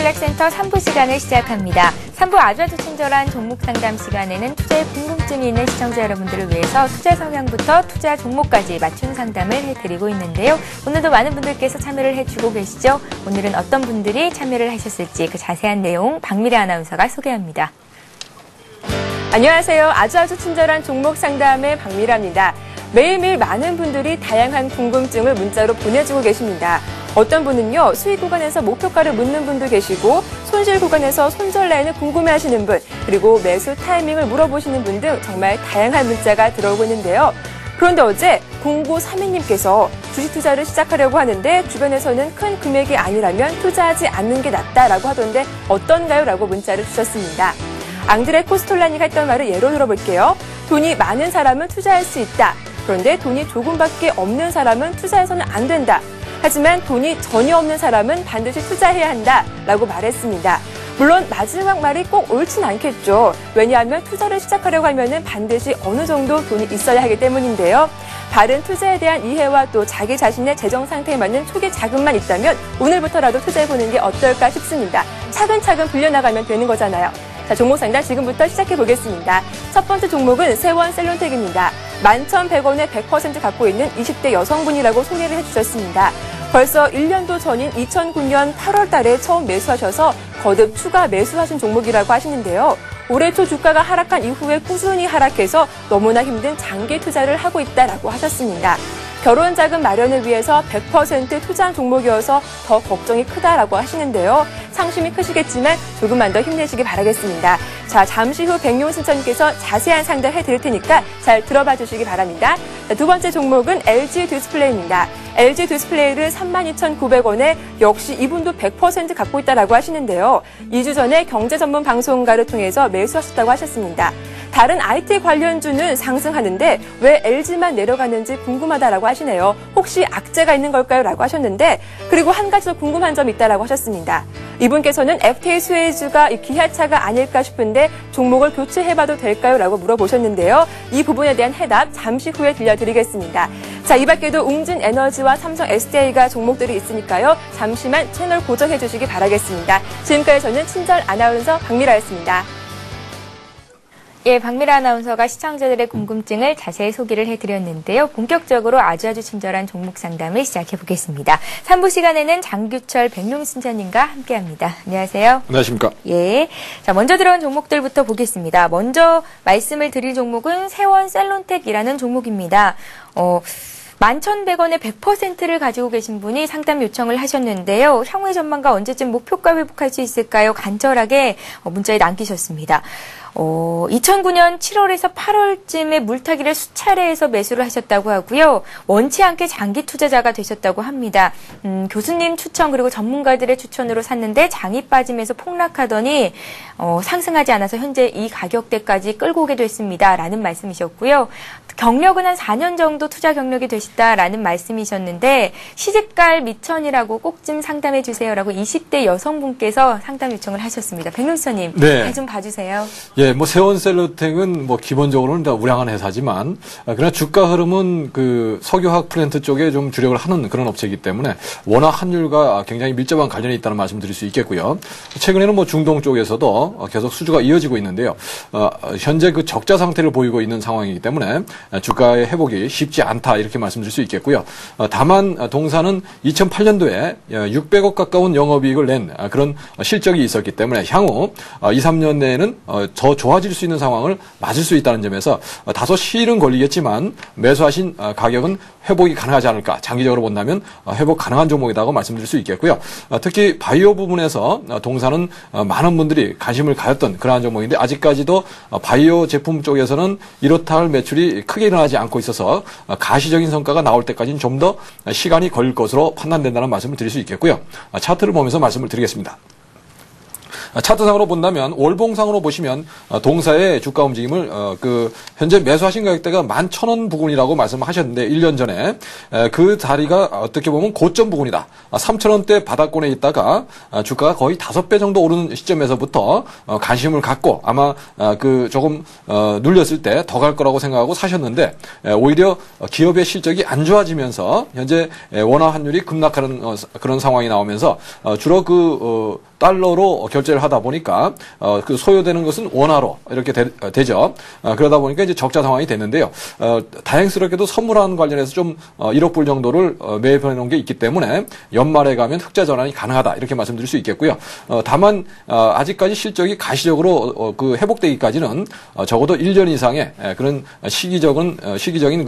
투자전략센터 3부 시간을 시작합니다. 3부 아주 친절한 종목 상담 시간에는 투자에 궁금증이 있는 시청자 여러분들을 위해서 투자 성향부터 투자 종목까지 맞춤 상담을 해드리고 있는데요. 오늘도 많은 분들께서 참여를 해주고 계시죠. 오늘은 어떤 분들이 참여를 하셨을지 그 자세한 내용 박미래 아나운서가 소개합니다. 안녕하세요. 아주 친절한 종목 상담의 박미라입니다. 매일매일 많은 분들이 다양한 궁금증을 문자로 보내주고 계십니다. 어떤 분은요, 수익 구간에서 목표가를 묻는 분도 계시고, 손실 구간에서 손절 라인을 궁금해하시는 분, 그리고 매수 타이밍을 물어보시는 분 등 정말 다양한 문자가 들어오고 있는데요. 그런데 어제 0932님께서 주식 투자를 시작하려고 하는데 주변에서는 큰 금액이 아니라면 투자하지 않는 게 낫다라고 하던데 어떤가요? 라고 문자를 주셨습니다. 앙드레 코스톨라니가 했던 말을 예로 들어볼게요. 돈이 많은 사람은 투자할 수 있다. 그런데 돈이 조금밖에 없는 사람은 투자해서는 안 된다. 하지만 돈이 전혀 없는 사람은 반드시 투자해야 한다라고 말했습니다. 물론 마지막 말이 꼭 옳진 않겠죠. 왜냐하면 투자를 시작하려고 하면은 반드시 어느 정도 돈이 있어야 하기 때문인데요. 바른 투자에 대한 이해와 또 자기 자신의 재정 상태에 맞는 초기 자금만 있다면 오늘부터라도 투자해보는 게 어떨까 싶습니다. 차근차근 불려나가면 되는 거잖아요. 자, 종목 상담 지금부터 시작해 보겠습니다. 첫 번째 종목은 세원 셀론텍입니다. 11,100원에 100% 갖고 있는 20대 여성분이라고 소개를 해주셨습니다. 벌써 1년도 전인 2009년 8월 달에 처음 매수하셔서 거듭 추가 매수하신 종목이라고 하시는데요. 올해 초 주가가 하락한 이후에 꾸준히 하락해서 너무나 힘든 장기 투자를 하고 있다라고 하셨습니다. 결혼 자금 마련을 위해서 100% 투자한 종목이어서 더 걱정이 크다라고 하시는데요. 상심이 크시겠지만 조금만 더 힘내시기 바라겠습니다. 자, 잠시 후 백용신천님께서 자세한 상담 해드릴 테니까 잘 들어봐 주시기 바랍니다. 자, 두 번째 종목은 LG 디스플레이입니다. LG 디스플레이를 32,900원에 역시 이분도 100% 갖고 있다라고 하시는데요. 2주 전에 경제 전문 방송가를 통해서 매수하셨다고 하셨습니다. 다른 IT 관련주는 상승하는데 왜 LG만 내려가는지 궁금하다라고 하시네요. 혹시 악재가 있는 걸까요? 라고 하셨는데 그리고 한 가지 더 궁금한 점이 있다라고 하셨습니다. 이분께서는 FTA 수혜주가 기아차가 아닐까 싶은데 종목을 교체해봐도 될까요? 라고 물어보셨는데요. 이 부분에 대한 해답 잠시 후에 들려드리겠습니다. 자, 이 밖에도 웅진에너지와 삼성 SDI가 종목들이 있으니까요. 잠시만 채널 고정해 주시기 바라겠습니다. 지금까지 저는 친절 아나운서 박미라였습니다. 예, 박미라 아나운서가 시청자들의 궁금증을 자세히 소개를 해드렸는데요. 본격적으로 아주 친절한 종목 상담을 시작해 보겠습니다. 3부 시간에는 장규철 백룡신자님과 함께합니다. 안녕하세요. 안녕하십니까. 예, 자 먼저 들어온 종목들부터 보겠습니다. 먼저 말씀을 드릴 종목은 세원 셀론텍이라는 종목입니다. 11,100원에 100%를 가지고 계신 분이 상담 요청을 하셨는데요. 향후의 전망과 언제쯤 목표가 회복할 수 있을까요? 간절하게 문자에 남기셨습니다. 2009년 7월에서 8월쯤에 물타기를 수차례 해서 매수를 하셨다고 하고요. 원치 않게 장기 투자자가 되셨다고 합니다. 교수님 추천 그리고 전문가들의 추천으로 샀는데 장이 빠지면서 폭락하더니 상승하지 않아서 현재 이 가격대까지 끌고 오게 됐습니다. 라는 말씀이셨고요. 경력은 한 4년 정도 투자 경력이 되시다라는 말씀이셨는데 시집갈 미천이라고 꼭 좀 상담해 주세요라고 20대 여성분께서 상담 요청을 하셨습니다. 백룡수님, 네. 좀 봐주세요. 예, 세원 셀로텍은 기본적으로는 다 우량한 회사지만 그러나 주가 흐름은 그 석유화학 플랜트 쪽에 좀 주력을 하는 그런 업체이기 때문에 워낙 환율과 굉장히 밀접한 관련이 있다는 말씀을 드릴 수 있겠고요. 최근에는 중동 쪽에서도 계속 수주가 이어지고 있는데요. 현재 그 적자 상태를 보이고 있는 상황이기 때문에 주가의 회복이 쉽지 않다 이렇게 말씀드릴 수 있겠고요. 다만 동사는 2008년도에 600억 가까운 영업이익을 낸 그런 실적이 있었기 때문에 향후 2, 3년 내에는 더 좋아질 수 있는 상황을 맞을 수 있다는 점에서 다소 시일은 걸리겠지만 매수하신 가격은 회복이 가능하지 않을까. 장기적으로 본다면 회복 가능한 종목이라고 말씀드릴 수 있겠고요. 특히 바이오 부분에서 동사는 많은 분들이 관심을 가졌던 그러한 종목인데 아직까지도 바이오 제품 쪽에서는 이렇다 할 매출이 크게 일어나지 않고 있어서 가시적인 성과가 나올 때까지는 좀 더 시간이 걸릴 것으로 판단된다는 말씀을 드릴 수 있겠고요. 차트를 보면서 말씀을 드리겠습니다. 차트상으로 본다면 월봉상으로 보시면 동사의 주가 움직임을 현재 매수하신 가격대가 11,000원 부근이라고 말씀하셨는데 1년 전에 그 자리가 어떻게 보면 고점 부근이다. 3,000원대 바닥권에 있다가 주가가 거의 5배 정도 오르는 시점에서부터 관심을 갖고 아마 조금 눌렸을 때 더 갈 거라고 생각하고 사셨는데 오히려 기업의 실적이 안 좋아지면서 현재 원화 환율이 급락하는 그런 상황이 나오면서 주로 달러로 결제를 하다 보니까 그 소요되는 것은 원화로 이렇게 되죠. 그러다 보니까 이제 적자 상황이 됐는데요. 다행스럽게도 선물안 관련해서 좀 1억 불 정도를 매입해 놓은 게 있기 때문에 연말에 가면 흑자 전환이 가능하다 이렇게 말씀드릴 수 있겠고요. 다만 아직까지 실적이 가시적으로 회복되기까지는 적어도 1년 이상의 그런 시기적인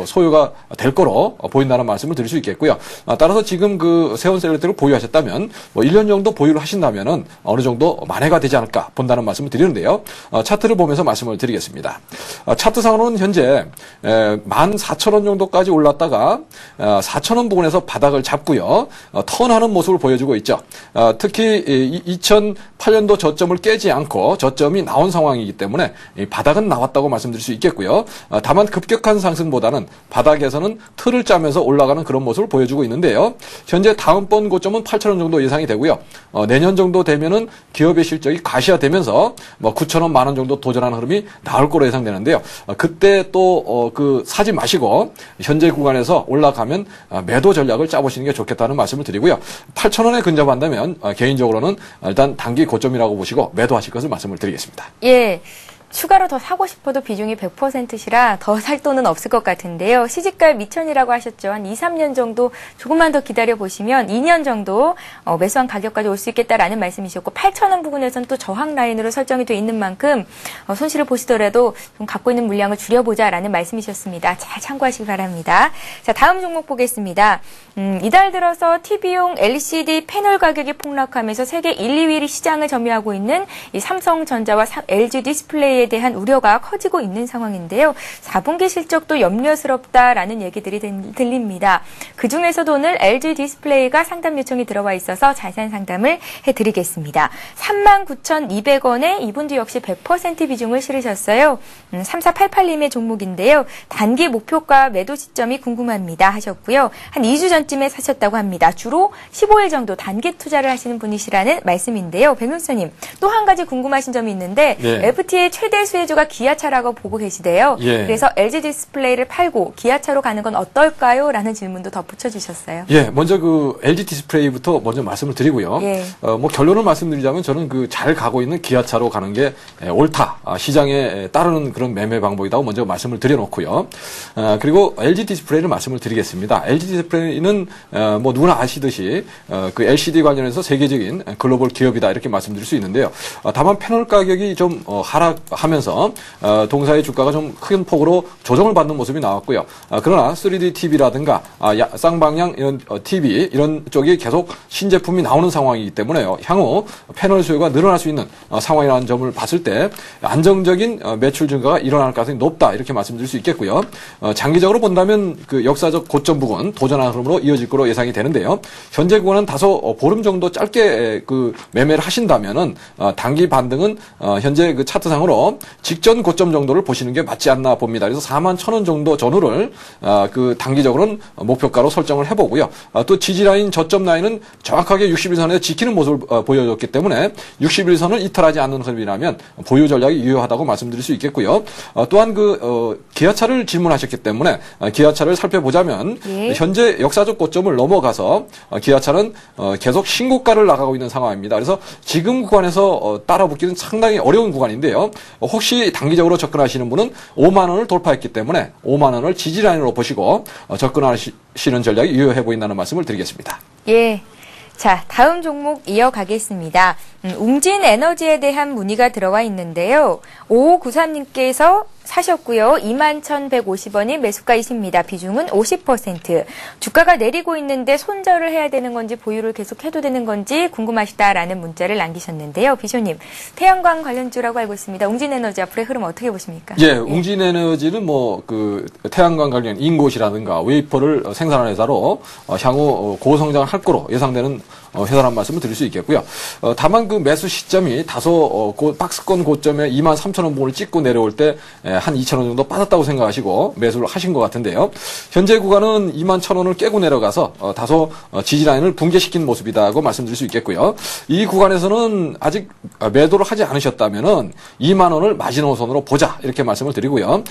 소요가 될 거로 보인다는 말씀을 드릴 수 있겠고요. 따라서 지금 세원셀러텍을 보유하셨다면 1년 정도 보유를 하신다면은 어느 정도 만회가 되지 않을까 본다는 말씀을 드리는데요. 차트를 보면서 말씀을 드리겠습니다. 차트상으로는 현재 14,000원 정도까지 올랐다가 4,000원 부근에서 바닥을 잡고요. 턴하는 모습을 보여주고 있죠. 특히 2008년도 저점을 깨지 않고 저점이 나온 상황이기 때문에 바닥은 나왔다고 말씀드릴 수 있겠고요. 다만 급격한 상승보다는 바닥에서는 틀을 짜면서 올라가는 그런 모습을 보여주고 있는데요. 현재 다음번 고점은 8,000원 정도 예상이 되고요. 내년 정도 되면은 기업의 실적이 가시화되면서 9,000원, 10,000원 정도 도전하는 흐름이 나올 거로 예상되는데요. 그때 또 사지 마시고 현재 구간에서 올라가면 매도 전략을 짜보시는 게 좋겠다는 말씀을 드리고요. 8,000원에 근접한다면 개인적으로는 일단 단기 고점이라고 보시고 매도하실 것을 말씀을 드리겠습니다. 예. 추가로 더 사고 싶어도 비중이 100%시라 더 살 돈은 없을 것 같은데요. 시집갈 미천이라고 하셨죠. 한 2, 3년 정도 조금만 더 기다려보시면 2년 정도 매수한 가격까지 올 수 있겠다라는 말씀이셨고 8,000원 부근에서는 또 저항 라인으로 설정이 돼 있는 만큼 손실을 보시더라도 좀 갖고 있는 물량을 줄여보자라는 말씀이셨습니다. 잘 참고하시기 바랍니다. 자, 다음 종목 보겠습니다. 이달 들어서 TV용 LCD 패널 가격이 폭락하면서 세계 1, 2위 시장을 점유하고 있는 이 삼성전자와 LG 디스플레이에 대한 우려가 커지고 있는 상황인데요. 4분기 실적도 염려스럽다라는 얘기들이 들립니다. 그중에서도 오늘 LG 디스플레이가 상담 요청이 들어와 있어서 자세한 상담을 해드리겠습니다. 39,200원에 이분도 역시 100% 비중을 실으셨어요. 3488님의 종목인데요. 단기 목표가 매도 시점이 궁금합니다 하셨고요. 한 2주 전쯤에 사셨다고 합니다. 주로 15일 정도 단기 투자를 하시는 분이시라는 말씀인데요. 백윤수님, 또 한 가지 궁금하신 점이 있는데 네. FT의 최대 수혜주가 기아차라고 보고 계시대요. 예. 그래서 LG 디스플레이를 팔고 기아차로 가는 건 어떨까요? 라는 질문도 덧붙여 주셨어요. 예, 먼저 LG 디스플레이부터 먼저 말씀을 드리고요. 예. 결론을 말씀드리자면 저는 잘 가고 있는 기아차로 가는 게 옳다. 시장에 따르는 그런 매매 방법이라고 먼저 말씀을 드려놓고요. 그리고 LG 디스플레이를 말씀을 드리겠습니다. LG 디스플레이는 누구나 아시듯이 LCD 관련해서 세계적인 글로벌 기업이다 이렇게 말씀드릴 수 있는데요. 다만 패널 가격이 좀 하락하면서 동사의 주가가 좀 큰 폭으로 조정을 받는 모습이 나왔고요. 그러나 3D TV라든가 쌍방향 이런 TV 이런 쪽이 계속 신제품이 나오는 상황이기 때문에요. 향후 패널 수요가 늘어날 수 있는 상황이라는 점을 봤을 때 안정적인 매출 증가가 일어날 가능성이 높다 이렇게 말씀드릴 수 있겠고요. 장기적으로 본다면 역사적 고점 부근 도전하는 흐름으로 이어질 거로 예상이 되는데요. 현재 구간은 다소 보름 정도 짧게 매매를 하신다면은 단기 반등은 현재 차트상으로 직전 고점 정도를 보시는 게 맞지 않나 봅니다. 그래서 41,000원 정도 전후를 단기적으로는 목표가로 설정을 해보고요. 또 지지라인 저점 라인은 정확하게 60일선에서 지키는 모습을 보여줬기 때문에 60일선을 이탈하지 않는 흐름이라면 보유 전략이 유효하다고 말씀드릴 수 있겠고요. 또한 기아차를 질문하셨기 때문에 기아차를 살펴보자면 예. 현재 역사적 고점을 넘어가서 기아차는 계속 신고가를 나가고 있는 상황입니다. 그래서 지금 구간에서 따라붙기는 상당히 어려운 구간인데요. 혹시 단기적으로 접근하시는 분은 5만 원을 돌파했기 때문에 5만 원을 지지라인으로 보시고 접근하시는 전략이 유효해 보인다는 말씀을 드리겠습니다. 예. 자, 다음 종목 이어가겠습니다. 웅진 에너지에 대한 문의가 들어와 있는데요. 5593님께서 사셨고요. 21,150원이 매수가이십니다. 비중은 50%. 주가가 내리고 있는데 손절을 해야 되는 건지 보유를 계속 해도 되는 건지 궁금하시다라는 문자를 남기셨는데요. 비쇼님, 태양광 관련주라고 알고 있습니다. 웅진에너지 앞으로의 흐름 어떻게 보십니까? 예, 웅진에너지는 태양광 관련 인곳이라든가 웨이퍼를 생산하는 회사로 향후 고성장을 할 거로 예상되는 회사란 말씀을 드릴 수 있겠고요. 다만 그 매수 시점이 다소 박스권 고점에 23,000원 부분을 찍고 내려올 때 한 2,000원 정도 빠졌다고 생각하시고 매수를 하신 것 같은데요. 현재 구간은 21,000원을 깨고 내려가서 다소 지지라인을 붕괴시킨 모습이다고 말씀드릴 수 있겠고요. 이 구간에서는 아직 매도를 하지 않으셨다면은 2만 원을 마지노선으로 보자 이렇게 말씀을 드리고요.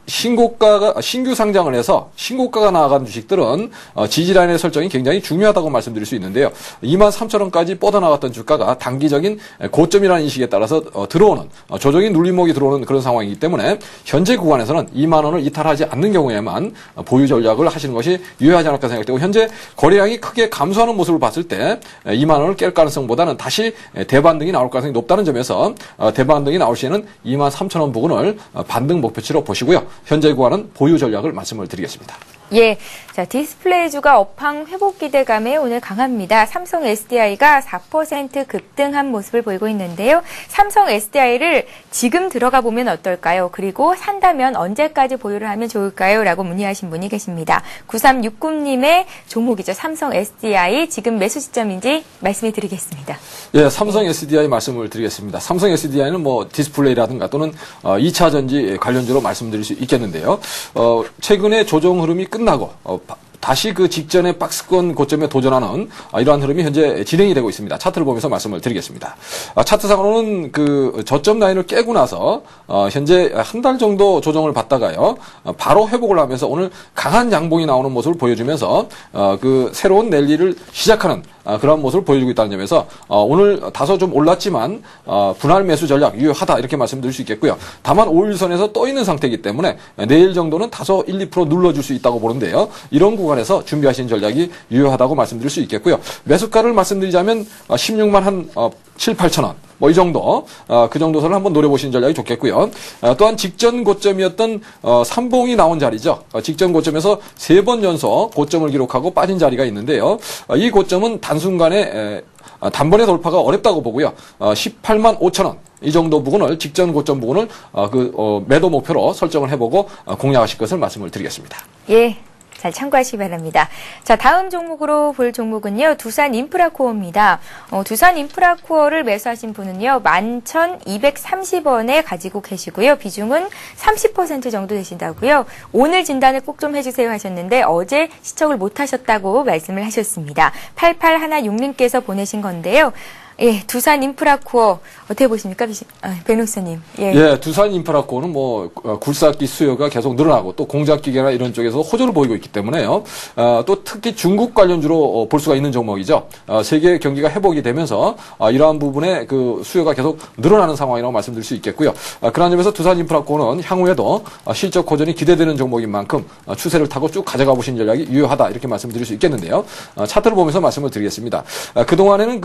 신규 상장을 해서 신고가가 나아간 주식들은 지지라인의 설정이 굉장히 중요하다고 말씀드릴 수 있는데요. 23,000원까지 뻗어나갔던 주가가 단기적인 고점이라는 인식에 따라서 들어오는 조정이 눌림목이 들어오는 그런 상황이기 때문에 현재 구간에서는 2만 원을 이탈하지 않는 경우에만 보유 전략을 하시는 것이 유효하지 않을까 생각되고, 현재 거래량이 크게 감소하는 모습을 봤을 때 2만 원을 깰 가능성보다는 다시 대반등이 나올 가능성이 높다는 점에서 대반등이 나올 시에는 23,000원 부근을 반등 목표치로 보시고요. 현재 구간은 보유 전략을 말씀을 드리겠습니다. 예. 자, 디스플레이주가 업황 회복 기대감에 오늘 강합니다. 삼성 SDI가 4% 급등한 모습을 보이고 있는데요. 삼성 SDI를 지금 들어가 보면 어떨까요? 그리고 산다면 언제까지 보유를 하면 좋을까요? 라고 문의하신 분이 계십니다. 9369님의 종목이죠. 삼성 SDI 지금 매수 시점인지 말씀해 드리겠습니다. 예, 삼성 SDI 말씀을 드리겠습니다. 삼성 SDI는 디스플레이라든가 또는 2차 전지 관련주로 말씀드릴 수 있겠는데요. 최근에 조정 흐름이 끝나고 다시 그 직전의 박스권 고점에 도전하는 이러한 흐름이 현재 진행이 되고 있습니다. 차트를 보면서 말씀을 드리겠습니다. 차트상으로는 그 저점 라인을 깨고 나서 현재 한 달 정도 조정을 받다가요 바로 회복을 하면서 오늘 강한 양봉이 나오는 모습을 보여주면서 그 새로운 랠리를 시작하는 그런 모습을 보여주고 있다는 점에서 오늘 다소 좀 올랐지만 분할 매수 전략 유효하다 이렇게 말씀드릴 수 있겠고요. 다만 5일선에서 떠 있는 상태이기 때문에 내일 정도는 다소 1, 2% 눌러줄 수 있다고 보는데요. 이런 구간에서 준비하신 전략이 유효하다고 말씀드릴 수 있겠고요. 매수가를 말씀드리자면 16만 한 7, 8천 원. 이 정도, 그 정도 선을 한번 노려보시는 전략이 좋겠고요. 또한 직전 고점이었던, 삼봉이 나온 자리죠. 직전 고점에서 3번 연속 고점을 기록하고 빠진 자리가 있는데요. 이 고점은 단순간에, 단번에 돌파가 어렵다고 보고요. 18만 5천 원. 이 정도 부분을, 직전 고점 부분을, 매도 목표로 설정을 해보고 공략하실 것을 말씀을 드리겠습니다. 예. 잘 참고하시기 바랍니다. 자, 다음 종목으로 볼 종목은요. 두산 인프라코어입니다. 두산 인프라코어를 매수하신 분은요. 11,230원에 가지고 계시고요. 비중은 30% 정도 되신다고요. 오늘 진단을 꼭 좀 해주세요 하셨는데 어제 시청을 못하셨다고 말씀을 하셨습니다. 8816님께서 보내신 건데요. 예, 두산 인프라코어 어떻게 보십니까, 변호사님? 예, 두산 인프라코어는 굴삭기 수요가 계속 늘어나고 또 공작기계나 이런 쪽에서 호조를 보이고 있기 때문에요. 또 특히 중국 관련주로 볼 수가 있는 종목이죠. 세계 경기가 회복이 되면서 이러한 부분에 그 수요가 계속 늘어나는 상황이라고 말씀드릴 수 있겠고요. 그런 점에서 두산 인프라코어는 향후에도 실적 호전이 기대되는 종목인 만큼 추세를 타고 쭉 가져가 보신 전략이 유효하다 이렇게 말씀드릴 수 있겠는데요. 차트를 보면서 말씀을 드리겠습니다. 그동안에는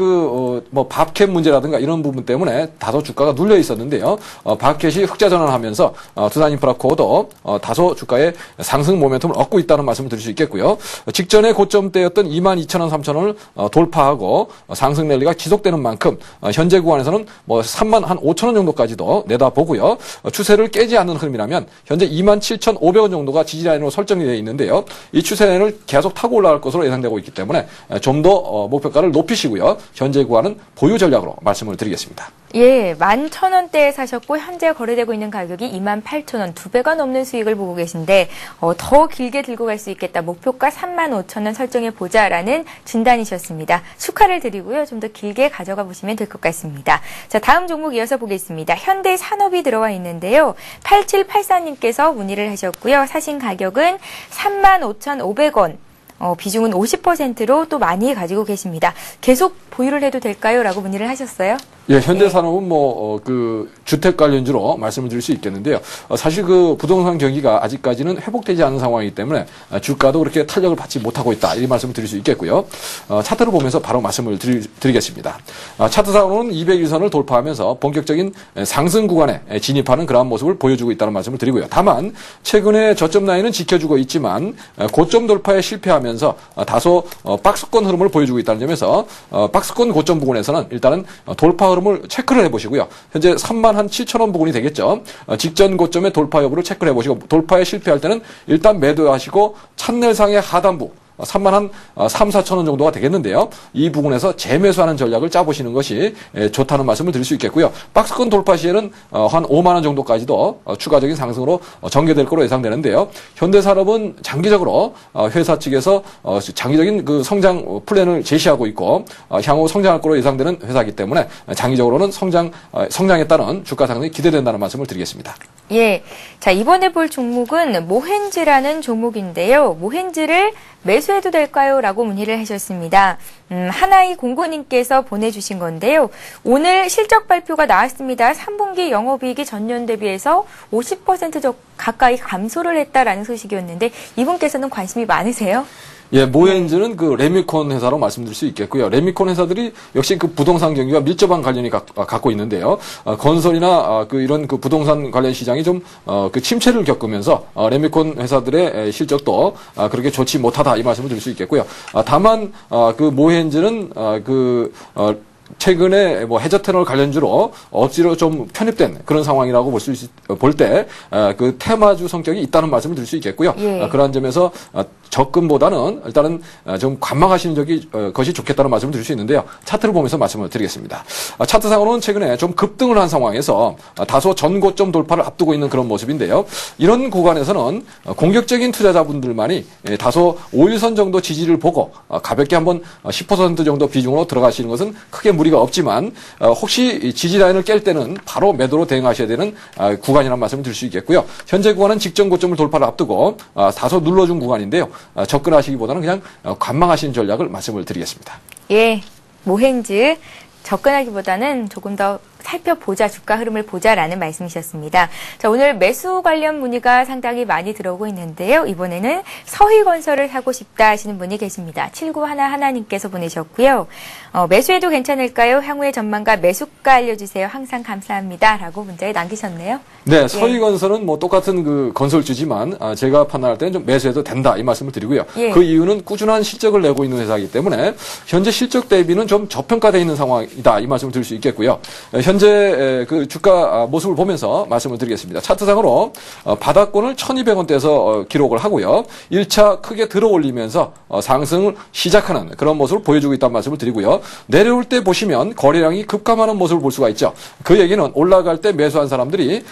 밥캣 문제라든가 이런 부분 때문에 다소 주가가 눌려 있었는데요. 밥캣이 흑자 전환하면서 두산 인프라코어도 다소 주가의 상승 모멘텀을 얻고 있다는 말씀을 드릴 수 있겠고요. 직전에 고점대였던 22,000원, 3,000원을 돌파하고 상승 랠리가 지속되는 만큼 현재 구간에서는 3만 한 5,000원 정도까지도 내다보고요. 추세를 깨지 않는 흐름이라면 현재 27,500원 정도가 지지라인으로 설정이 되어 있는데요. 이 추세라인을 계속 타고 올라갈 것으로 예상되고 있기 때문에 좀 더 목표가를 높이시고요. 현재 구간은 보유 전략으로 말씀을 드리겠습니다. 예, 11,000원대에 사셨고 현재 거래되고 있는 가격이 28,000원, 2배가 넘는 수익을 보고 계신데 더 길게 들고 갈 수 있겠다. 목표가 35,000원 설정해보자라는 진단이셨습니다. 축하를 드리고요. 좀 더 길게 가져가 보시면 될 것 같습니다. 자, 다음 종목 이어서 보겠습니다. 현대산업이 들어와 있는데요. 8784님께서 문의를 하셨고요. 사신 가격은 35,500원. 비중은 50%로 또 많이 가지고 계십니다. 계속 보유를 해도 될까요? 라고 문의를 하셨어요. 예, 현대산업은 그 주택 관련주로 말씀을 드릴 수 있겠는데요. 사실 그 부동산 경기가 아직까지는 회복되지 않은 상황이기 때문에 주가도 그렇게 탄력을 받지 못하고 있다. 이 말씀을 드릴 수 있겠고요. 차트를 보면서 바로 말씀을 드리겠습니다. 차트상으로는 200일선을 돌파하면서 본격적인 상승 구간에 진입하는 그러한 모습을 보여주고 있다는 말씀을 드리고요. 다만 최근에 저점 라인은 지켜주고 있지만 고점 돌파에 실패하면서 다소 박스권 흐름을 보여주고 있다는 점에서 박스권 고점 부근에서는 일단은 돌파 흐름을 체크를 해보시고요. 현재 37,000원 부근이 되겠죠. 직전 고점의 돌파 여부를 체크를 해보시고 돌파에 실패할 때는 일단 매도하시고 찬넬상의 하단부 34,000원 정도가 되겠는데요. 이 부분에서 재매수하는 전략을 짜보시는 것이 좋다는 말씀을 드릴 수 있겠고요. 박스권 돌파 시에는 한 5만 원 정도까지도 추가적인 상승으로 전개될 거로 예상되는데요. 현대산업은 장기적으로 회사 측에서 장기적인 그 성장 플랜을 제시하고 있고 향후 성장할 거로 예상되는 회사이기 때문에 장기적으로는 성장에 따른 주가 상승이 기대된다는 말씀을 드리겠습니다. 예. 자, 이번에 볼 종목은 모헨즈라는 종목인데요. 모헨즈를 매수해도 될까요? 라고 문의를 하셨습니다. 하나이 공고님께서 보내주신 건데요. 오늘 실적 발표가 나왔습니다. 3분기 영업이익이 전년 대비해서 50% 가까이 감소를 했다라는 소식이었는데 이분께서는 관심이 많으세요? 예, 모헨즈는 그 레미콘 회사로 말씀드릴 수 있겠고요. 레미콘 회사들이 역시 그 부동산 경기와 밀접한 관련이 갖고 있는데요. 건설이나 이런 그 부동산 관련 시장이 좀 그 침체를 겪으면서 레미콘 회사들의 실적도 그렇게 좋지 못하다 이 말씀을 드릴 수 있겠고요. 다만 그 모헨즈는 최근에 해저 터널 관련주로 억지로 좀 편입된 그런 상황이라고 볼 때 그 테마주 성격이 있다는 말씀을 드릴 수 있겠고요. 예. 그러한 점에서 접근보다는 일단은 좀 관망하시는 것이 좋겠다는 말씀을 드릴 수 있는데요. 차트를 보면서 말씀을 드리겠습니다. 차트상으로는 최근에 좀 급등을 한 상황에서 다소 전고점 돌파를 앞두고 있는 그런 모습인데요. 이런 구간에서는 공격적인 투자자분들만이 다소 5일선 정도 지지를 보고 가볍게 한번 10% 정도 비중으로 들어가시는 것은 크게 무리가 없지만 혹시 지지 라인을 깰 때는 바로 매도로 대응하셔야 되는 구간이라는 말씀을 드릴 수 있겠고요. 현재 구간은 직전 고점을 돌파를 앞두고 다소 눌러준 구간인데요. 접근하시기보다는 그냥 관망하시는 전략을 말씀을 드리겠습니다. 예, 모헨즈 접근하기보다는 조금 더 살펴보자, 주가 흐름을 보자라는 말씀이셨습니다. 자, 오늘 매수 관련 문의가 상당히 많이 들어오고 있는데요. 이번에는 서희건설을 사고 싶다 하시는 분이 계십니다. 7911님께서 보내셨고요. 매수해도 괜찮을까요? 향후의 전망과 매수가 알려주세요. 항상 감사합니다. 라고 문자에 남기셨네요. 네, 서희건설은 똑같은 그 건설주지만 제가 판단할 때는 좀 매수해도 된다 이 말씀을 드리고요. 예. 그 이유는 꾸준한 실적을 내고 있는 회사이기 때문에 현재 실적 대비는 좀 저평가되어 있는 상황이다 이 말씀을 드릴 수 있겠고요. 현재 그 주가 모습을 보면서 말씀을 드리겠습니다. 차트상으로 바닥권을 1,200원대에서 기록을 하고요. 1차 크게 들어 올리면서 상승을 시작하는 그런 모습을 보여주고 있다는 말씀을 드리고요. 내려올 때 보시면 거래량이 급감하는 모습을 볼 수가 있죠. 그 얘기는 올라갈 때 매수한 사람들이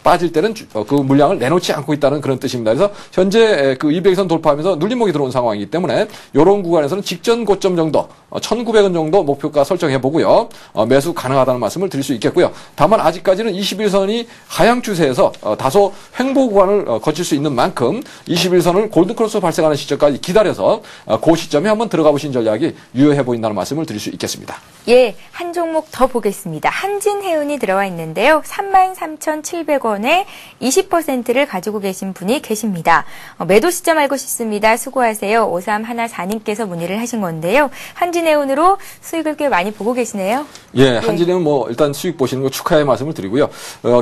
빠질 때는 그 물량을 내놓지 않고 있다는 그런 뜻입니다. 그래서 현재 그 200선 돌파하면서 눌림목이 들어온 상황이기 때문에 이런 구간에서는 직전 고점 정도 1,900원 정도 목표가 설정해 보고요. 매수 가능하다는 말씀을 드릴 수 있겠고요. 다만 아직까지는 21선이 하향 추세에서 다소 횡보 구간을 거칠 수 있는 만큼 21선을 골든크로스 발생하는 시점까지 기다려서 그 시점에 한번 들어가 보신 전략이 유효해 보인다는 말씀을 드릴 수 있겠습니다. 예, 한 종목 더 보겠습니다. 한진해운이 들어와 있는데요. 33,700원에 20%를 가지고 계신 분이 계십니다. 매도 시점 알고 싶습니다. 수고하세요. 5314님께서 문의를 하신 건데요. 한진해운으로 수익을 꽤 많이 보고 계시네요. 예, 한진해운 일단 수익 보시는 거 축하의 말씀을 드리고요.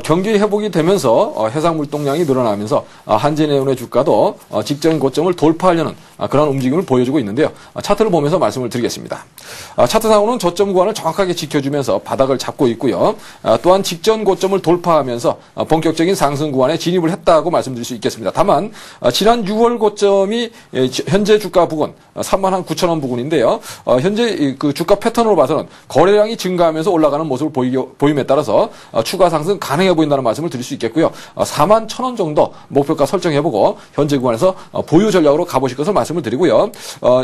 경기 회복이 되면서 해상 물동량이 늘어나면서 한진해운의 주가도 직전 고점을 돌파하려는 그런 움직임을 보여주고 있는데요. 차트를 보면서 말씀을 드리겠습니다. 차트상으로는 저점 구간을 정확하게 지켜주면서 바닥을 잡고 있고요. 또한 직전 고점을 돌파하면서 본격적인 상승 구간에 진입을 했다고 말씀드릴 수 있겠습니다. 다만 지난 6월 고점이 현재 주가 부근 39,000원 부근인데요. 현재 그 주가 패턴으로 봐서는 거래량이 증가하면서 올라가는 모습을 보임에 따라서 추가 상승 가능해 보인다는 말씀을 드릴 수 있겠고요. 41,000원 정도 목표가 설정해보고 현재 구간에서 보유 전략으로 가보실 것을 말씀을 드리고요.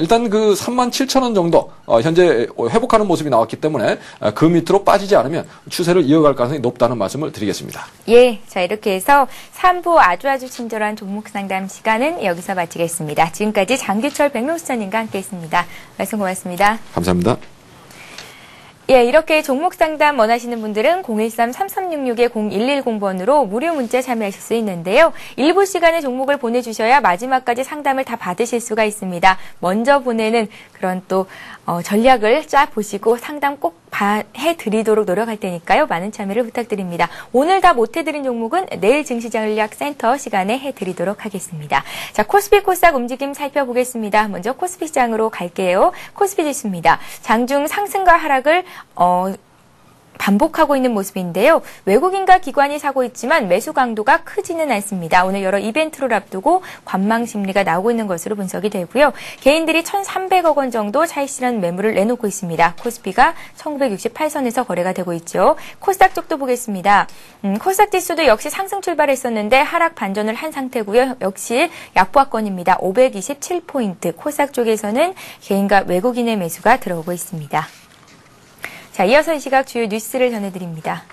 일단 그 37,000원 정도 현재 회복하는 모습이 나왔기 때문에 그 밑으로 빠지지 않으면 추세를 이어갈 가능성이 높다는 말씀을 드리겠습니다. 예, 자 이렇게 해서 3부 아주 친절한 종목 상담 시간은 여기서 마치겠습니다. 지금까지 장규철 백로수사님과 함께했습니다. 말씀 고맙습니다. 감사합니다. 예, 이렇게 종목 상담 원하시는 분들은 013-3366-0110번으로 무료 문자 참여하실 수 있는데요. 일부 시간에 종목을 보내주셔야 마지막까지 상담을 다 받으실 수가 있습니다. 먼저 보내는 그런 또 전략을 짜 보시고 상담 꼭 해드리도록 노력할 테니까요. 많은 참여를 부탁드립니다. 오늘 다 못해드린 종목은 내일 증시전략센터 시간에 해드리도록 하겠습니다. 자, 코스피 코스닥 움직임 살펴보겠습니다. 먼저 코스피 시장으로 갈게요. 코스피 지수입니다. 장중 상승과 하락을 반복하고 있는 모습인데요. 외국인과 기관이 사고 있지만 매수 강도가 크지는 않습니다. 오늘 여러 이벤트를 앞두고 관망 심리가 나오고 있는 것으로 분석이 되고요. 개인들이 1,300억 원 정도 차익실현 매물을 내놓고 있습니다. 코스피가 1968선에서 거래가 되고 있죠. 코스닥 쪽도 보겠습니다. 코스닥 지수도 역시 상승 출발했었는데 하락 반전을 한 상태고요. 역시 약보합권입니다. 527포인트. 코스닥 쪽에서는 개인과 외국인의 매수가 들어오고 있습니다. 자, 이어서 이 시각 주요 뉴스를 전해드립니다.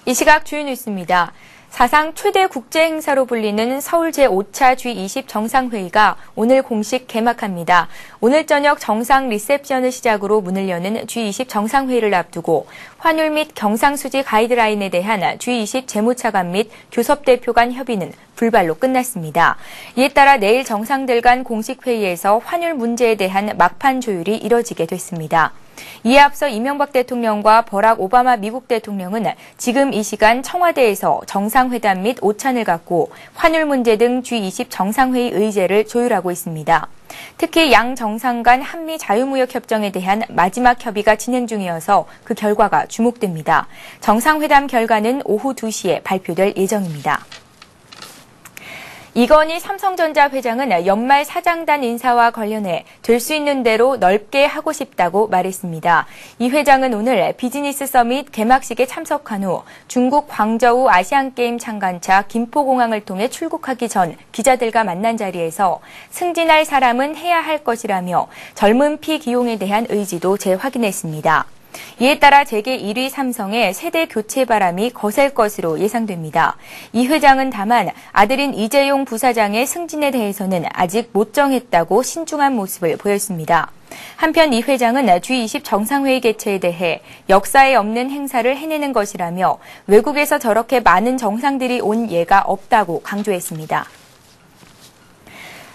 이 시각 주요 뉴스입니다. 사상 최대 국제 행사로 불리는 서울 제5차 G20 정상회의가 오늘 공식 개막합니다. 오늘 저녁 정상 리셉션을 시작으로 문을 여는 G20 정상회의를 앞두고 환율 및 경상수지 가이드라인에 대한 G20 재무차관 및 교섭대표 간 협의는 불발로 끝났습니다. 이에 따라 내일 정상들 간 공식 회의에서 환율 문제에 대한 막판 조율이 이뤄지게 됐습니다. 이에 앞서 이명박 대통령과 버락 오바마 미국 대통령은 지금 이 시간 청와대에서 정상회담 및 오찬을 갖고 환율 문제 등 G20 정상회의 의제를 조율하고 있습니다. 특히 양 정상 간 한미 자유무역 협정에 대한 마지막 협의가 진행 중이어서 그 결과가 주목됩니다. 정상회담 결과는 오후 2시에 발표될 예정입니다. 이건희 삼성전자 회장은 연말 사장단 인사와 관련해 될 수 있는 대로 넓게 하고 싶다고 말했습니다. 이 회장은 오늘 비즈니스 서밋 개막식에 참석한 후 중국 광저우 아시안게임 참관차 김포공항을 통해 출국하기 전 기자들과 만난 자리에서 승진할 사람은 해야 할 것이라며 젊은 피 기용에 대한 의지도 재확인했습니다. 이에 따라 재계 1위 삼성의 세대 교체 바람이 거셀 것으로 예상됩니다. 이 회장은 다만 아들인 이재용 부사장의 승진에 대해서는 아직 못 정했다고 신중한 모습을 보였습니다. 한편 이 회장은 G20 정상회의 개최에 대해 역사에 없는 행사를 해내는 것이라며 외국에서 저렇게 많은 정상들이 온 예가 없다고 강조했습니다.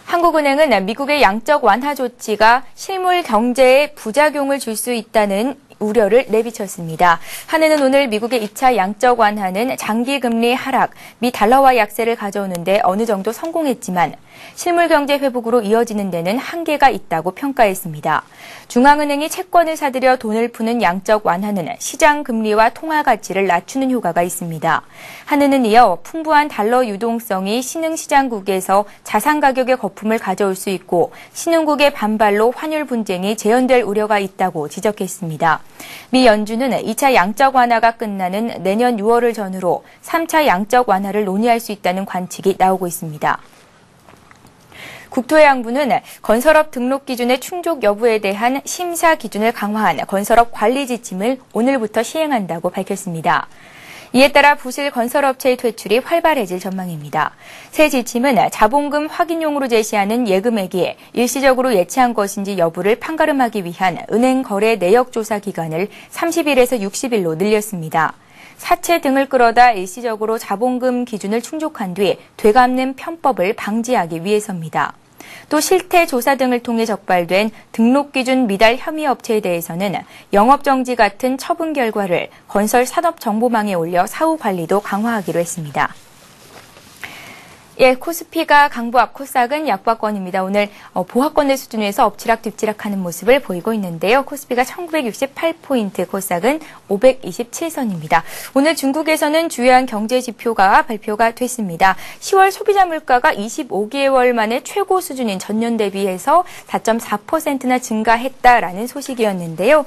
한국은행은 미국의 양적 완화 조치가 실물 경제에 부작용을 줄 수 있다는 우려를 내비쳤습니다. 한은은 오늘 미국의 2차 양적 완화는 장기 금리 하락 미 달러화 약세를 가져오는데 어느 정도 성공했지만 실물 경제 회복으로 이어지는 데는 한계가 있다고 평가했습니다. 중앙은행이 채권을 사들여 돈을 푸는 양적 완화는 시장 금리와 통화 가치를 낮추는 효과가 있습니다. 한은은 이어 풍부한 달러 유동성이 신흥시장국에서 자산 가격의 거품을 가져올 수 있고 신흥국의 반발로 환율 분쟁이 재현될 우려가 있다고 지적했습니다. 미 연준은 2차 양적 완화가 끝나는 내년 6월을 전후로 3차 양적 완화를 논의할 수 있다는 관측이 나오고 있습니다. 국토해양부는 건설업 등록 기준의 충족 여부에 대한 심사 기준을 강화한 건설업 관리 지침을 오늘부터 시행한다고 밝혔습니다. 이에 따라 부실 건설업체의 퇴출이 활발해질 전망입니다. 새 지침은 자본금 확인용으로 제시하는 예금액이 일시적으로 예치한 것인지 여부를 판가름하기 위한 은행 거래 내역 조사 기간을 30일에서 60일로 늘렸습니다. 사채 등을 끌어다 일시적으로 자본금 기준을 충족한 뒤 되갚는 편법을 방지하기 위해서입니다. 또 실태 조사 등을 통해 적발된 등록 기준 미달 혐의 업체에 대해서는 영업정지 같은 처분 결과를 건설산업정보망에 올려 사후 관리도 강화하기로 했습니다. 예, 코스피가 강보합, 코스닥은 약보합권입니다. 오늘 보합권의 수준에서 엎치락뒤치락하는 모습을 보이고 있는데요. 코스피가 1968포인트, 코스닥은 527선입니다. 오늘 중국에서는 주요한 경제 지표가 발표가 됐습니다. 10월 소비자 물가가 25개월 만에 최고 수준인 전년 대비해서 4.4%나 증가했다라는 소식이었는데요.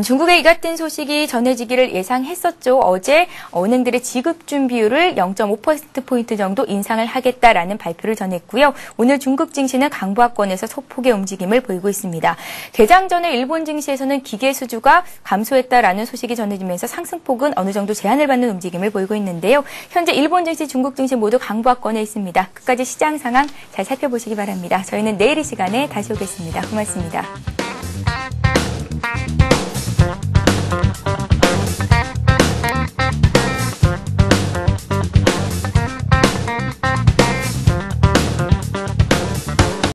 중국의 이 같은 소식이 전해지기를 예상했었죠. 어제 은행들의 지급준 비율을 0.5%포인트 정도 인상을 하겠다라는 발표를 전했고요. 오늘 중국 증시는 강보합권에서 소폭의 움직임을 보이고 있습니다. 개장 전에 일본 증시에서는 기계 수주가 감소했다라는 소식이 전해지면서 상승폭은 어느 정도 제한을 받는 움직임을 보이고 있는데요. 현재 일본 증시, 중국 증시 모두 강보합권에 있습니다. 끝까지 시장 상황 잘 살펴보시기 바랍니다. 저희는 내일 이 시간에 다시 오겠습니다. 고맙습니다.